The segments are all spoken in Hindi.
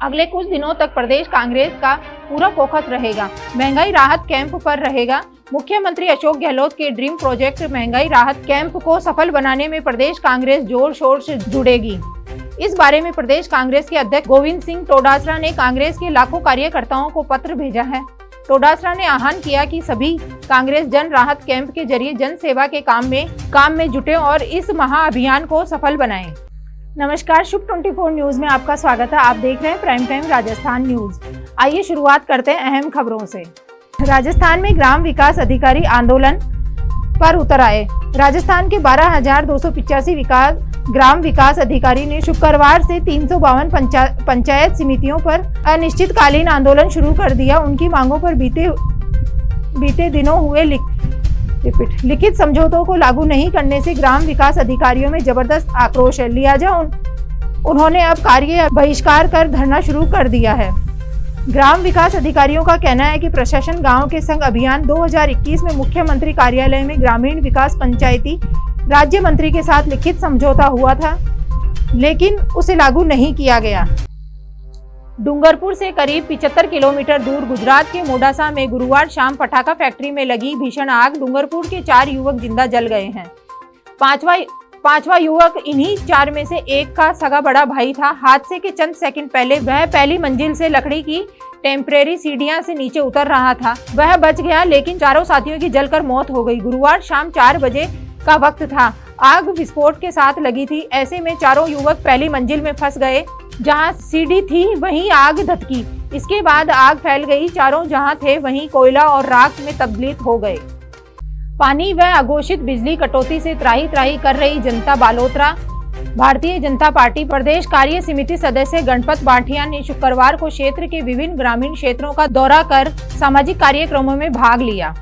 अगले कुछ दिनों तक प्रदेश कांग्रेस का पूरा फोकस रहेगा महंगाई राहत कैंप पर रहेगा। मुख्यमंत्री अशोक गहलोत के ड्रीम प्रोजेक्ट महंगाई राहत कैंप को सफल बनाने में प्रदेश कांग्रेस जोर शोर से जुड़ेगी। इस बारे में प्रदेश कांग्रेस के अध्यक्ष गोविंद सिंह डोटासरा ने कांग्रेस के लाखों कार्यकर्ताओं को पत्र भेजा है। डोटासरा ने आह्वान किया कि सभी कांग्रेस जन राहत कैंप के जरिए जन सेवा के काम में जुटे और इस महाअभियान को सफल बनाएं। नमस्कार, शुभ 24 न्यूज में आपका स्वागत है। आप देख रहे हैं प्राइम टाइम राजस्थान न्यूज। आइए शुरुआत करते हैं अहम खबरों से। राजस्थान में ग्राम विकास अधिकारी आंदोलन पर उतर आए। राजस्थान के 12,285 ग्राम विकास अधिकारी ने शुक्रवार से 352 पंचायत समितियों पर अनिश्चितकालीन आंदोलन शुरू कर दिया। उनकी मांगों पर बीते दिनों हुए लिखित समझौतों को लागू नहीं करने से ग्राम विकास अधिकारियों में जबरदस्त आक्रोश है। लिहाजा उन्होंने अब कार्य बहिष्कार कर धरना शुरू कर दिया है। ग्राम विकास अधिकारियों का कहना है कि प्रशासन गांव के संग अभियान 2021 में मुख्यमंत्री कार्यालय में ग्रामीण विकास पंचायती राज्य मंत्री के साथ लिखित समझौता हुआ था, लेकिन उसे लागू नहीं किया गया। डूंगरपुर से करीब 75 किलोमीटर दूर गुजरात के मोडासा में गुरुवार शाम पटाखा फैक्ट्री में लगी भीषण आग। डूंगरपुर के 4 युवक जिंदा जल गए हैं। पांचवा युवक इन्हीं 4 में से एक का सगा बड़ा भाई था। हादसे के चंद सेकंड पहले वह पहली मंजिल से लकड़ी की टेम्परेरी सीढ़ियां से नीचे उतर रहा था। वह बच गया, लेकिन चारों साथियों की जलकर मौत हो गई। गुरुवार शाम 4 बजे का वक्त था। आग विस्फोट के साथ लगी थी। ऐसे में चारों युवक पहली मंजिल में फंस गए। जहां सीढ़ी थी वहीं आग धधकी। इसके बाद आग फैल गई। चारों जहां थे वहीं कोयला और राख में तब्दील हो गए। पानी व अघोषित बिजली कटौती से त्राही कर रही जनता बालोतरा। भारतीय जनता पार्टी प्रदेश कार्य समिति सदस्य गणपत बाठिया ने शुक्रवार को क्षेत्र के विभिन्न ग्रामीण क्षेत्रों का दौरा कर सामाजिक कार्यक्रमों में भाग लिया।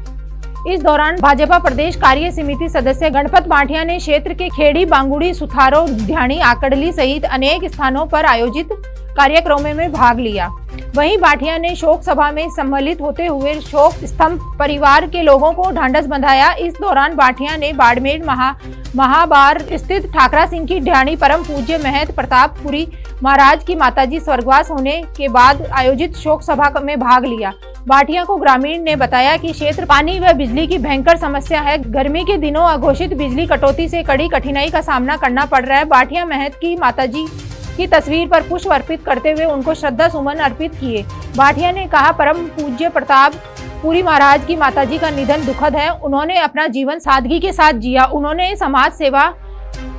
इस दौरान भाजपा प्रदेश कार्य समिति सदस्य गणपत बाठिया ने क्षेत्र के खेड़ी, बांगुड़ी, सुथारो, ध्यानी, आकड़ली सहित अनेक स्थानों पर आयोजित कार्यक्रमों में भाग लिया। वहीं बाठिया ने शोक सभा में सम्मिलित होते हुए शोक स्तंभ परिवार के लोगों को ढांढस बंधाया। इस दौरान बाठिया ने बाड़मेर महाबार स्थित ठाकरा सिंह की ढाणी परम पूज्य महंत प्रतापपुरी महाराज की माताजी स्वर्गवास होने के बाद आयोजित शोक सभा में भाग लिया। बाठिया को ग्रामीण ने बताया कि क्षेत्र पानी व बिजली की भयंकर समस्या है। गर्मी के दिनों अघोषित बिजली कटौती से कड़ी कठिनाई का सामना करना पड़ रहा है। बाठिया महंत की माताजी की तस्वीर पर पुष्प अर्पित करते हुए उनको श्रद्धा सुमन अर्पित किए। बाठिया ने कहा, परम पूज्य प्रतापपुरी महाराज की माताजी का निधन दुखद है। उन्होंने अपना जीवन सादगी के साथ जिया। उन्होंने समाज सेवा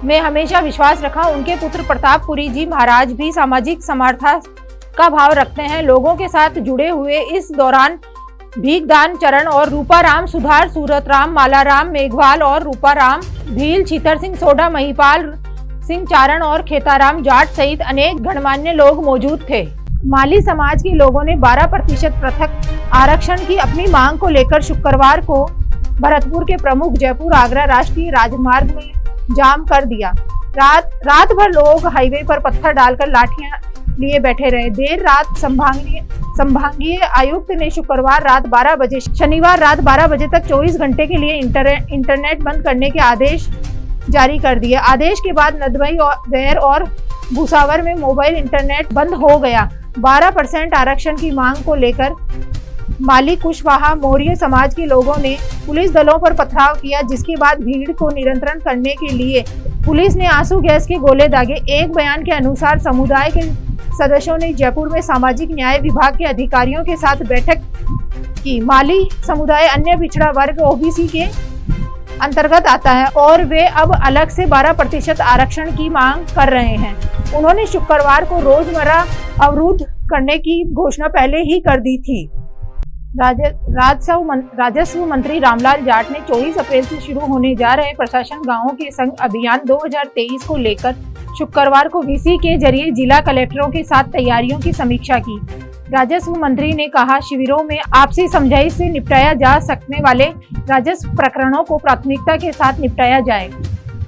में हमेशा विश्वास रखा। उनके पुत्र प्रतापपुरी जी महाराज भी सामाजिक समर्था का भाव रखते हैं। लोगों के साथ जुड़े हुए इस दौरान भीखदान चरण और रूपाराम, सुधार, सूरतराम, मालाराम, मेघवाल और रूपाराम, भील, छीतर सिंह सोडा, महिपाल सिंह चारण और खेताराम जाट सहित अनेक गणमान्य लोग मौजूद थे। माली समाज के लोगों ने 12% पृथक आरक्षण की अपनी मांग को लेकर शुक्रवार को भरतपुर के प्रमुख जयपुर आगरा राष्ट्रीय राजमार्ग में जाम कर दिया। रात भर लोग हाईवे पर पत्थर डालकर लाठियां लिए बैठे रहे। देर रात संभागीय आयुक्त ने शनिवार रात 12 बजे तक 24 घंटे के लिए इंटरनेट बंद करने के आदेश जारी कर दिए। आदेश के बाद नदबई और भूसावर में मोबाइल इंटरनेट बंद हो गया। 12% आरक्षण की मांग को लेकर माली, कुशवाहा, मौर्य समाज के लोगों ने पुलिस दलों पर पथराव किया, जिसके बाद भीड़ को नियंत्रण करने के लिए पुलिस ने आंसू गैस के गोले दागे। एक बयान के अनुसार समुदाय के सदस्यों ने जयपुर में सामाजिक न्याय विभाग के अधिकारियों के साथ बैठक की। माली समुदाय अन्य पिछड़ा वर्ग ओबीसी के अंतर्गत आता है और वे अब अलग से 12% आरक्षण की मांग कर रहे हैं। उन्होंने शुक्रवार को रोजमर्रा अवरुद्ध करने की घोषणा पहले ही कर दी थी। राजस्व मंत्री रामलाल जाट ने 24 अप्रैल से शुरू होने जा रहे प्रशासन गांवों के संग अभियान 2023 को लेकर शुक्रवार को वीसी के जरिए जिला कलेक्टरों के साथ तैयारियों की समीक्षा की। राजस्व मंत्री ने कहा, शिविरों में आपसी समझाइश से निपटाया जा सकने वाले राजस्व प्रकरणों को प्राथमिकता के साथ निपटाया जाए।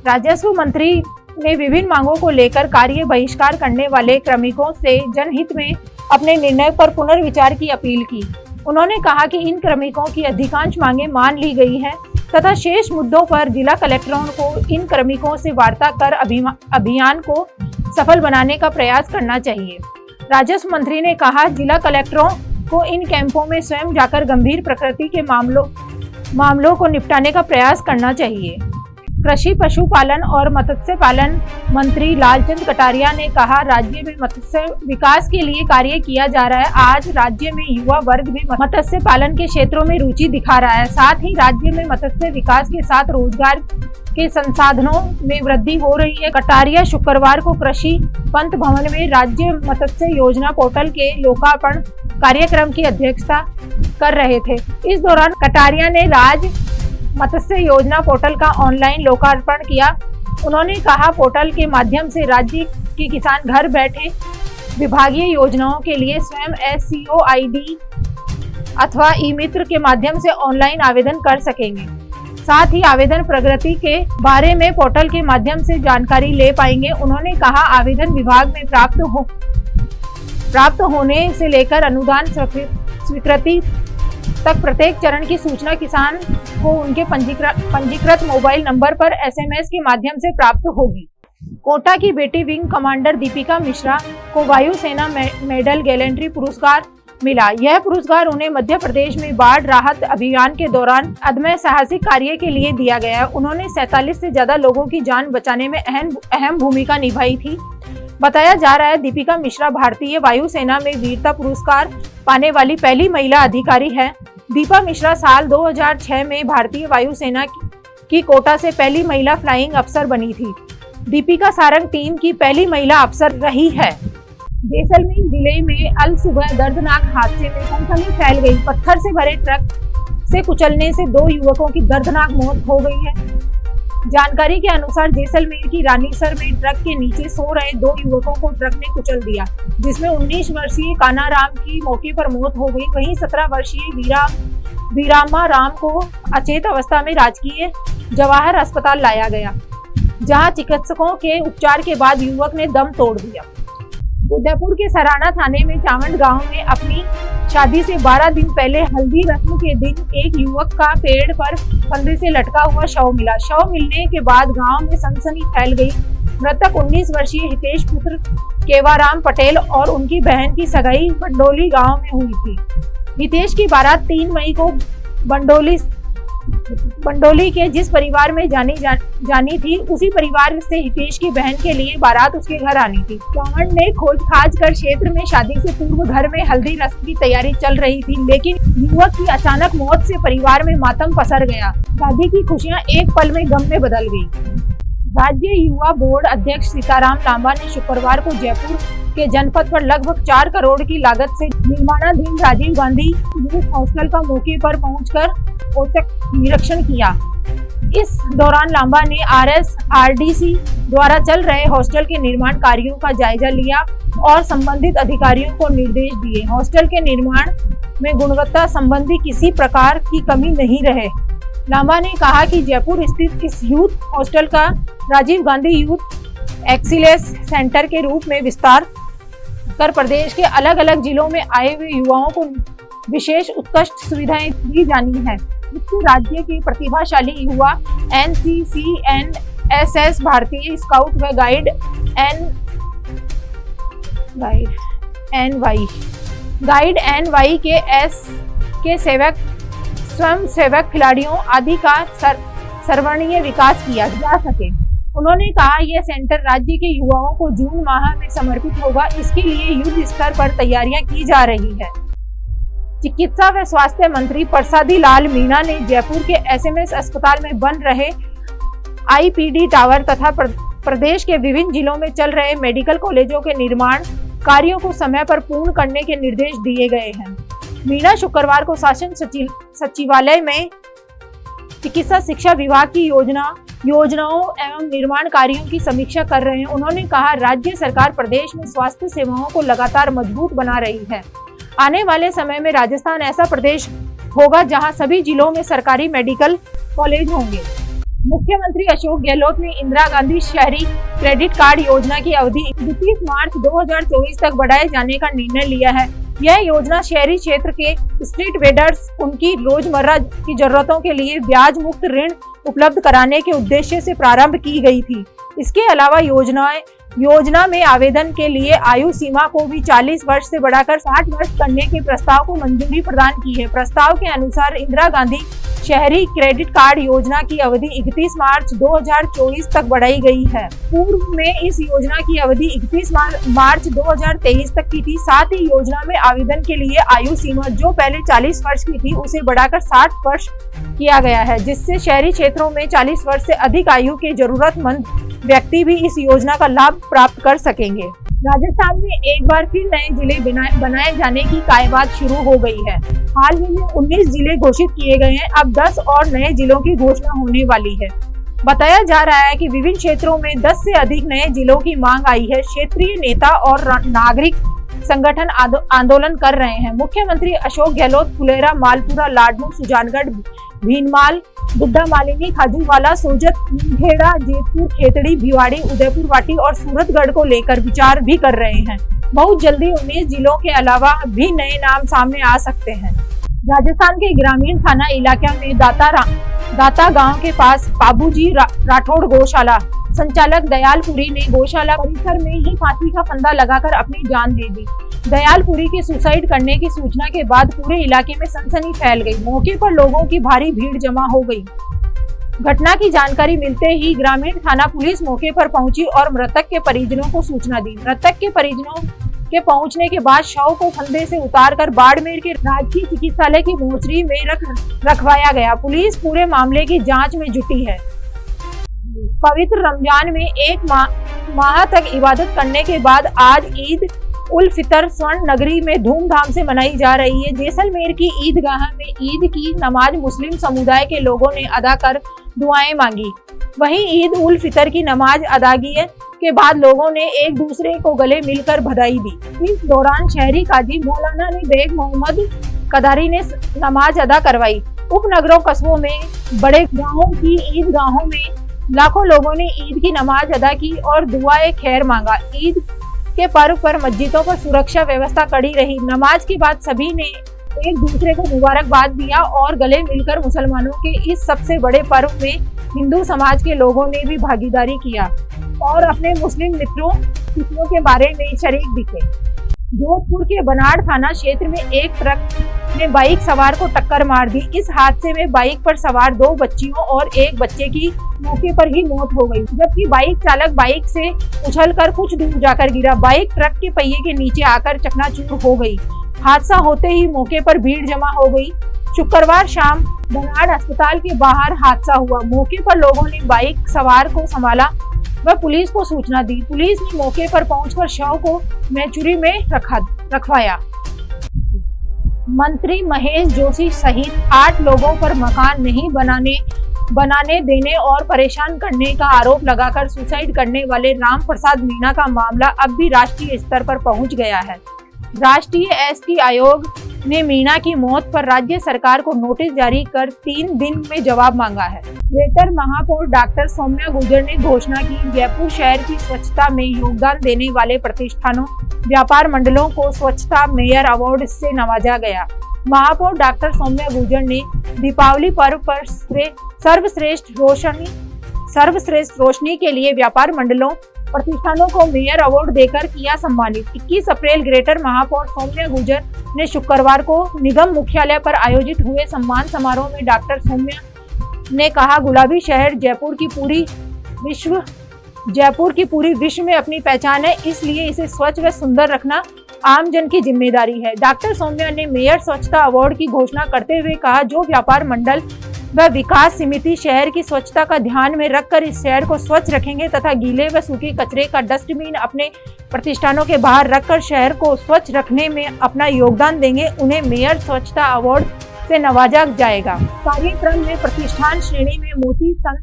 राजस्व मंत्री ने विभिन्न मांगों को लेकर कार्य बहिष्कार करने वाले क्रमिकों से जनहित में अपने निर्णय पर पुनर्विचार की अपील की। उन्होंने कहा कि इन क्रमिकों की अधिकांश मांगें मान ली गई हैं तथा शेष मुद्दों पर जिला कलेक्टरों को इन क्रमिकों से वार्ता कर अभियान को सफल बनाने का प्रयास करना चाहिए। राजस्व मंत्री ने कहा, जिला कलेक्टरों को इन कैंपों में स्वयं जाकर गंभीर प्रकृति के मामलों को निपटाने का प्रयास करना चाहिए। कृषि, पशुपालन और मत्स्य पालन मंत्री लालचंद कटारिया ने कहा, राज्य में मत्स्य विकास के लिए कार्य किया जा रहा है। आज राज्य में युवा वर्ग भी मत्स्य पालन के क्षेत्रों में रुचि दिखा रहा है। साथ ही राज्य में मत्स्य विकास के साथ रोजगार के संसाधनों में वृद्धि हो रही है। कटारिया शुक्रवार को कृषि पंत भवन में राज्य मत्स्य योजना पोर्टल के लोकार्पण कार्यक्रम की अध्यक्षता कर रहे थे। इस दौरान कटारिया ने राज्य मत्स्य योजना पोर्टल का ऑनलाइन लोकार्पण किया। उन्होंने कहा, पोर्टल के माध्यम से राज्य के किसान घर बैठे विभागीय योजनाओं के लिए स्वयं SCO ID अथवा ई-मित्र के माध्यम से ऑनलाइन आवेदन कर सकेंगे। साथ ही आवेदन प्रगति के बारे में पोर्टल के माध्यम से जानकारी ले पाएंगे। उन्होंने कहा, आवेदन विभाग में प्राप्त होने से लेकर अनुदान स्वीकृति तक प्रत्येक चरण की सूचना किसान को उनके पंजीकृत मोबाइल नंबर पर SMS के माध्यम से प्राप्त होगी। कोटा की बेटी विंग कमांडर दीपिका मिश्रा को वायुसेना मेडल गैलेंट्री पुरस्कार मिला। यह पुरस्कार उन्हें मध्य प्रदेश में बाढ़ राहत अभियान के दौरान अदम्य साहसिक कार्य के लिए दिया गया। उन्होंने 47 से ज्यादा लोगों की जान बचाने में अहम भूमिका निभाई थी। बताया जा रहा है, दीपिका मिश्रा भारतीय वायुसेना में वीरता पुरस्कार पाने वाली पहली महिला अधिकारी है। दीपा मिश्रा साल 2006 में भारतीय वायुसेना की कोटा से पहली महिला फ्लाइंग अफसर बनी थी। दीपिका सारंग टीम की पहली महिला अफसर रही है। जैसलमेर जिले में अल सुबह दर्दनाक हादसे में सनसनी फैल गई। पत्थर से भरे ट्रक से कुचलने से 2 युवकों की दर्दनाक मौत हो गई है। जानकारी के अनुसार जैसलमेर की रानीसर में ट्रक के नीचे सो रहे 2 युवकों को ट्रक ने कुचल दिया, जिसमें 19 वर्षीय कानाराम की मौके पर मौत हो गई। वहीं 17 वर्षीय वीरामा राम को अचेत अवस्था में राजकीय जवाहर अस्पताल लाया गया, जहां चिकित्सकों के उपचार के बाद युवक ने दम तोड़ दिया। उदयपुर के सराना थाने में चावंड गांव में अपनी शादी से 12 दिन पहले हल्दी रस्म के दिन एक युवक का पेड़ पर फंदे से लटका हुआ शव मिला। शव मिलने के बाद गांव में सनसनी फैल गई। मृतक 19 वर्षीय हितेश पुत्र केवाराम पटेल और उनकी बहन की सगाई बंडोली गांव में हुई थी। हितेश की बारात 3 मई को बंडोली के जिस परिवार में जानी थी, उसी परिवार से हितेश की बहन के लिए बारात उसके घर आनी थी। चावंड ने खोज कर क्षेत्र में शादी से पूर्व घर में हल्दी रस्म की तैयारी चल रही थी, लेकिन युवक की अचानक मौत से परिवार में मातम पसर गया। शादी की खुशियां एक पल में गम में बदल गई। राज्य युवा बोर्ड अध्यक्ष सीताराम लांबा ने शुक्रवार को जयपुर के जनपद पर लगभग 4 करोड़ की लागत से निर्माणाधीन राजीव गांधी यूथ हॉस्टल का मौके पर पहुंचकर औचक निरीक्षण किया। इस दौरान लांबा ने RSRDC द्वारा चल रहे हॉस्टल के निर्माण कार्यों का जायजा लिया और संबंधित अधिकारियों को निर्देश दिए। हॉस्टल के निर्माण में गुणवत्ता संबंधी किसी प्रकार की कमी नहीं रहे। लांबा ने कहा कि जयपुर स्थित इस यूथ हॉस्टल का Rajiv Gandhi youth excellence centre के रूप में विस्तार कर प्रदेश के अलग अलग जिलों में आए हुए युवाओं को विशेष उत्कृष्ट सुविधाएं दी जानी है। इससे राज्य के प्रतिभाशाली युवा NCC NSS भारतीय स्काउट व गाइड NY के सेवक स्वयं सेवक खिलाड़ियों आदि का सर्वणीय विकास किया जा सके। उन्होंने कहा, यह सेंटर राज्य के युवाओं को जून माह में समर्पित होगा। इसके लिए युद्ध स्तर पर तैयारियां की जा रही है। चिकित्सा व स्वास्थ्य मंत्री प्रसादी लाल मीणा ने जयपुर के SMS अस्पताल में बन रहे IPD टावर तथा प्रदेश के विभिन्न जिलों में चल रहे मेडिकल कॉलेजों के निर्माण कार्यों को समय पर पूर्ण करने के निर्देश दिए गए हैं। मीणा शुक्रवार को शासन सचिवालय में चिकित्सा शिक्षा विभाग की योजनाओं एवं निर्माण कार्यों की समीक्षा कर रहे हैं। उन्होंने कहा, राज्य सरकार प्रदेश में स्वास्थ्य सेवाओं को लगातार मजबूत बना रही है। आने वाले समय में राजस्थान ऐसा प्रदेश होगा जहां सभी जिलों में सरकारी मेडिकल कॉलेज होंगे। मुख्यमंत्री अशोक गहलोत ने इंदिरा गांधी शहरी क्रेडिट कार्ड योजना की अवधि 31 मार्च 2024 तक बढ़ाए जाने का निर्णय लिया है। यह योजना शहरी क्षेत्र के स्ट्रीट वेंडर्स उनकी रोजमर्रा की जरूरतों के लिए ब्याज मुक्त ऋण उपलब्ध कराने के उद्देश्य से प्रारंभ की गई थी। इसके अलावा योजना में आवेदन के लिए आयु सीमा को भी 40 वर्ष से बढ़ाकर 60 वर्ष करने के प्रस्ताव को मंजूरी प्रदान की है। प्रस्ताव के अनुसार इंदिरा गांधी शहरी क्रेडिट कार्ड योजना की अवधि 31 मार्च 2024 तक बढ़ाई गई है। पूर्व में इस योजना की अवधि 31 मार्च 2023 तक की थी। साथ ही योजना में आवेदन के लिए आयु सीमा जो पहले 40 वर्ष की थी उसे बढ़ाकर 60 वर्ष किया गया है, जिससे शहरी क्षेत्रों में 40 वर्ष से अधिक आयु के जरूरतमंद व्यक्ति भी इस योजना का लाभ प्राप्त कर सकेंगे। राजस्थान में एक बार फिर नए जिले बनाए जाने की कायवाद शुरू हो गई है। हाल ही में 19 जिले घोषित किए गए हैं। अब 10 और नए जिलों की घोषणा होने वाली है। बताया जा रहा है कि विभिन्न क्षेत्रों में 10 से अधिक नए जिलों की मांग आई है। क्षेत्रीय नेता और नागरिक संगठन आंदोलन कर रहे हैं। मुख्यमंत्री अशोक गहलोत फुलेरा, मालपुरा, लाडनू, सुजानगढ़, भीनमाल, बुड्ढा मालिनी, खाजूवाला, सोजत, खेड़ा, जेतपुर, खेतड़ी, भिवाड़ी, उदयपुर वाटी और सूरतगढ़ को लेकर विचार भी कर रहे हैं। बहुत जल्दी 19 जिलों के अलावा भी नए नाम सामने आ सकते हैं। राजस्थान के ग्रामीण थाना इलाके में दाता गांव के पास बाबूजी राठौड़ गौशाला संचालक दयालपुरी ने गौशाला परिसर में ही फांसी का फंदा लगाकर अपनी जान दे दी। दयालपुरी के सुसाइड करने की सूचना के बाद पूरे इलाके में सनसनी फैल गई। मौके पर लोगों की भारी भीड़ जमा हो गई। घटना की जानकारी मिलते ही ग्रामीण थाना पुलिस मौके पर पहुंची और मृतक के परिजनों को सूचना दी। मृतक के परिजनों के पहुंचने के बाद शव को फंदे से उतारकर बाड़मेर के राजकीय चिकित्सालय की मोर्चरी में रखवाया गया। पुलिस पूरे मामले की जांच में जुटी है। पवित्र रमजान में एक माह तक इबादत करने के बाद आज ईद उल फितर स्वर्ण नगरी में धूमधाम से मनाई जा रही है। जैसलमेर की ईदगाह में ईद की नमाज मुस्लिम समुदाय के लोगों ने अदा कर दुआएं मांगी। वहीं ईद उल फितर की नमाज अदागी के बाद लोगों ने एक दूसरे को गले मिलकर बधाई दी। इस दौरान शहरी काजी मौलाना ने बेग मोहम्मद कदारी ने नमाज अदा करवाई। उपनगरों, कस्बों में, बड़े गांवों की ईदगाहों में लाखों लोगों ने ईद की नमाज अदा की और दुआए खैर मांगा। ईद के पर्व पर मस्जिदों पर सुरक्षा व्यवस्था कड़ी रही। नमाज के बाद सभी ने एक दूसरे को मुबारकबाद दिया और गले मिलकर मुसलमानों के इस सबसे बड़े पर्व में हिंदू समाज के लोगों ने भी भागीदारी किया और अपने मुस्लिम मित्रों खुशियों के बारे में शरीक दिखे। जोधपुर के बनाड़ थाना क्षेत्र में एक ट्रक ने बाइक सवार को टक्कर मार दी। इस हादसे में बाइक पर सवार 2 बच्चियों और एक बच्चे की मौके पर ही मौत हो गई, जबकि बाइक चालक बाइक से उछलकर कुछ दूर जाकर गिरा। बाइक ट्रक के पहिए के नीचे आकर चकनाचूर हो गई। हादसा होते ही मौके पर भीड़ जमा हो गई। शुक्रवार शाम बनाड़ अस्पताल के बाहर हादसा हुआ। मौके पर लोगों ने बाइक सवार को संभाला व पुलिस को सूचना दी। पुलिस ने मौके पर पहुंचकर शव को मैचुरी में रखवाया। मंत्री महेश जोशी सहित 8 लोगों पर मकान नहीं बनाने देने और परेशान करने का आरोप लगाकर सुसाइड करने वाले राम प्रसाद मीणा का मामला अब भी राष्ट्रीय स्तर पर पहुंच गया है। राष्ट्रीय एसटी आयोग ने मीणा की मौत पर राज्य सरकार को नोटिस जारी कर 3 दिन में जवाब मांगा है। ग्रेटर महापौर डॉक्टर सौम्या गुर्जर ने घोषणा की, जयपुर शहर की स्वच्छता में योगदान देने वाले प्रतिष्ठानों, व्यापार मंडलों को स्वच्छता मेयर अवार्ड से नवाजा गया। महापौर डॉक्टर सौम्या गुर्जर ने दीपावली पर्व पर सर्वश्रेष्ठ रोशनी के लिए व्यापार मंडलों, प्रतिष्ठानों को मेयर अवार्ड देकर किया सम्मानित। 21 अप्रैल ग्रेटर महापौर सौम्या गुर्जर ने शुक्रवार को निगम मुख्यालय पर आयोजित हुए सम्मान समारोह में डॉक्टर सौम्या ने कहा, गुलाबी शहर जयपुर की पूरी विश्व में अपनी पहचान है, इसलिए इसे स्वच्छ व सुंदर रखना आम जन की जिम्मेदारी है। डॉक्टर सौम्या ने मेयर स्वच्छता अवार्ड की घोषणा करते हुए कहा, जो व्यापार मंडल व विकास समिति शहर की स्वच्छता का ध्यान में रखकर इस शहर को स्वच्छ रखेंगे तथा गीले व सूखे कचरे का डस्टबिन अपने प्रतिष्ठानों के बाहर रखकर शहर को स्वच्छ रखने में अपना योगदान देंगे, उन्हें मेयर स्वच्छता अवार्ड से नवाजा जाएगा। कार्यक्रम में प्रतिष्ठान श्रेणी में मोती सन्स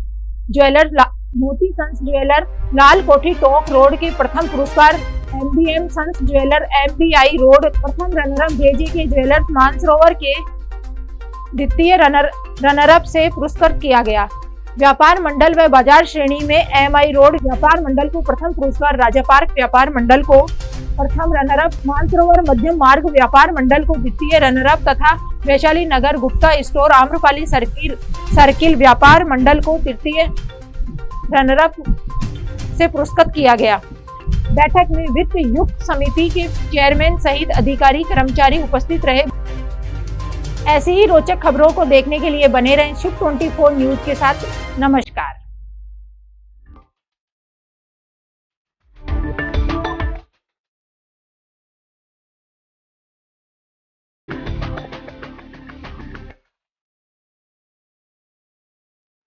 ज्वेलर लाल कोठी टोंक रोड के प्रथम पुरस्कार, MBM sons jeweller MBI road प्रथम रनरअप, JJK ज्वेलर्स मानसरोवर के द्वितीय रनरअप से पुरस्कृत किया गया। व्यापार मंडल व बाजार श्रेणी में MI रोड व्यापार मंडल को प्रथम पुरस्कार, राजा पार्क व्यापार मंडल को प्रथम रनरअप, मानसरोवर मध्यम मार्ग व्यापार मंडल को द्वितीय रनरअप तथा वैशाली नगर गुप्ता स्टोर आम्रपाली सर्किल व्यापार मंडल को तृतीय रनरअप से पुरस्कृत किया गया। बैठक में वित्त युक्त समिति के चेयरमैन सहित अधिकारी कर्मचारी उपस्थित रहे। ऐसी ही रोचक खबरों को देखने के लिए बने रहें शुभ 24 न्यूज के साथ। नमस्कार।